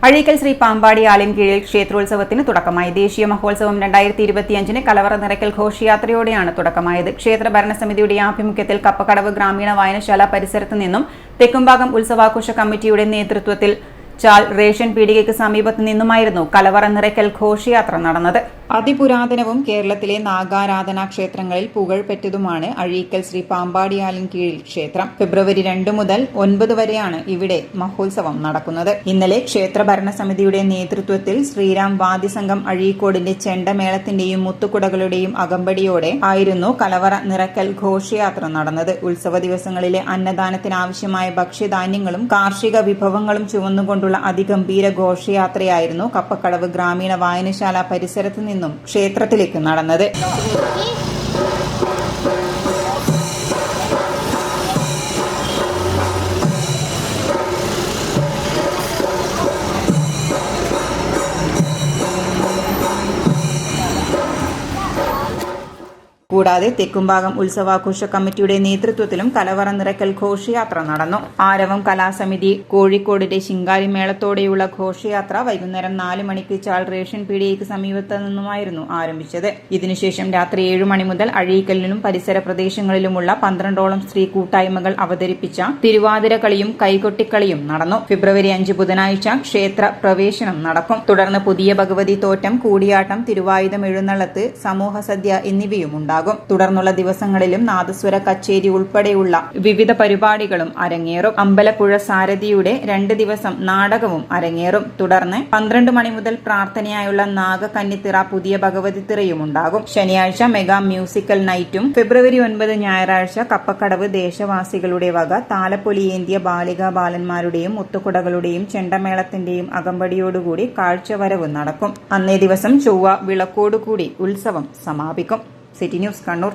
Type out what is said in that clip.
അഴീക്കൽ ശ്രീ പാമ്പാടി ആലൻകീഴിൽ ക്ഷേത്രോത്സവത്തിന് തുടക്കമായി. ദേശീയ മഹോത്സവം 2025 കലവറ നിറയ്ക്കൽ ഘോഷയാത്രയോടെയാണ് തുടക്കമായത്. ക്ഷേത്ര ഭരണസമിതിയുടെ ആഭിമുഖ്യത്തിൽ കപ്പക്കടവ് ഗ്രാമീണ വായനശാല പരിസരത്ത് നിന്നും തെക്കുംഭാഗം ഉത്സവാഘോഷ കമ്മിറ്റിയുടെ നേതൃത്വത്തിൽ ചാൽ റേഷൻ പീടികയ്ക്ക് സമീപത്തു നിന്നുമായിരുന്നു കലവറ നിറയ്ക്കൽ ഘോഷയാത്ര നടന്നത്. അതിപുരാതനവും കേരളത്തിലെ നാഗാരാധനാ ക്ഷേത്രങ്ങളിൽ പുകഴ്പെറ്റതുമാണ് അഴീക്കൽ ശ്രീ പാമ്പാടി ആലൻകീഴിൽ ക്ഷേത്രം. ഫെബ്രുവരി 2 മുതൽ 9 വരെയാണ് ഇവിടെ മഹോത്സവം നടക്കുന്നത്. ഇന്നലെ ക്ഷേത്ര ഭരണസമിതിയുടെ നേതൃത്വത്തിൽ ശ്രീരാം വാദ്യസംഘം അഴീക്കോടിന്റെ ചെണ്ടമേളത്തിന്റെയും മുത്തുകുടകളുടെയും അകമ്പടിയോടെ ആയിരുന്നു കലവറ നിറയ്ക്കൽ ഘോഷയാത്ര നടന്നത്. ഉത്സവ ദിവസങ്ങളിലെ അന്നദാനത്തിനാവശ്യമായ ഭക്ഷ്യധാന്യങ്ങളും കാർഷിക വിഭവങ്ങളും ചുവന്നുകൊണ്ടുള്ള അതിഗംഭീര ഘോഷയാത്രയായിരുന്നു കപ്പക്കടവ് ഗ്രാമീണ വായനശാല പരിസരത്ത് നിന്നും ക്ഷേത്രത്തിലേക്ക് നടന്നത്. കൂടാതെ തെക്കുംഭാഗം ഉത്സവാഘോഷ കമ്മിറ്റിയുടെ നേതൃത്വത്തിലും കലവറ നിറയ്ക്കൽ ഘോഷയാത്ര നടന്നു. ആരവം കലാസമിതി കോഴിക്കോടിന്റെ ശിങ്കാരിമേളത്തോടെയുള്ള ഘോഷയാത്ര വൈകുന്നേരം 4 മണിക്ക് ചാൾ റേഷൻ പീടികയ്ക്ക് സമീപത്ത് നിന്നുമായിരുന്നു ആരംഭിച്ചത്. ഇതിനുശേഷം രാത്രി 7 മണി മുതൽ അഴീക്കലിലും പരിസര പ്രദേശങ്ങളിലുമുള്ള 12ഓളം സ്ത്രീ കൂട്ടായ്മകൾ അവതരിപ്പിച്ച തിരുവാതിരക്കളിയും കൈകൊട്ടിക്കളിയും നടന്നു. ഫെബ്രുവരി 5 ബുധനാഴ്ച ക്ഷേത്ര പ്രവേശനം നടക്കും. തുടർന്ന് പുതിയ ഭഗവതി തോറ്റം, കൂടിയാട്ടം, തിരുവായുധം എഴുന്നള്ളത്ത്, സമൂഹ സദ്യ എന്നിവയും ഉണ്ടാകും. തുടർന്നുള്ള ദിവസങ്ങളിലും നാദസ്വര കച്ചേരി ഉൾപ്പെടെയുള്ള വിവിധ പരിപാടികളും അരങ്ങേറും. അമ്പലപ്പുഴ സാരഥിയുടെ 2 ദിവസം നാടകവും അരങ്ങേറും. തുടർന്ന് 12 മണി മുതൽ പ്രാർത്ഥനയായുള്ള നാഗകന്നിത്തിറ, പുതിയ ഭഗവതി തിറയും ഉണ്ടാകും. ശനിയാഴ്ച മെഗാ മ്യൂസിക്കൽ നൈറ്റും ഫെബ്രുവരി 9 ഞായറാഴ്ച കപ്പക്കടവ് ദേശവാസികളുടെ വക താലപ്പൊലിയേന്തിയ ബാലികാ ബാലന്മാരുടെയും മുത്തുകുടകളുടെയും ചെണ്ടമേളത്തിന്റെയും അകമ്പടിയോടുകൂടി കാഴ്ചവരവ് നടക്കും. അന്നേ ദിവസം ചൊവ്വ വിളക്കോടുകൂടി ഉത്സവം സമാപിക്കും. City news Kannur.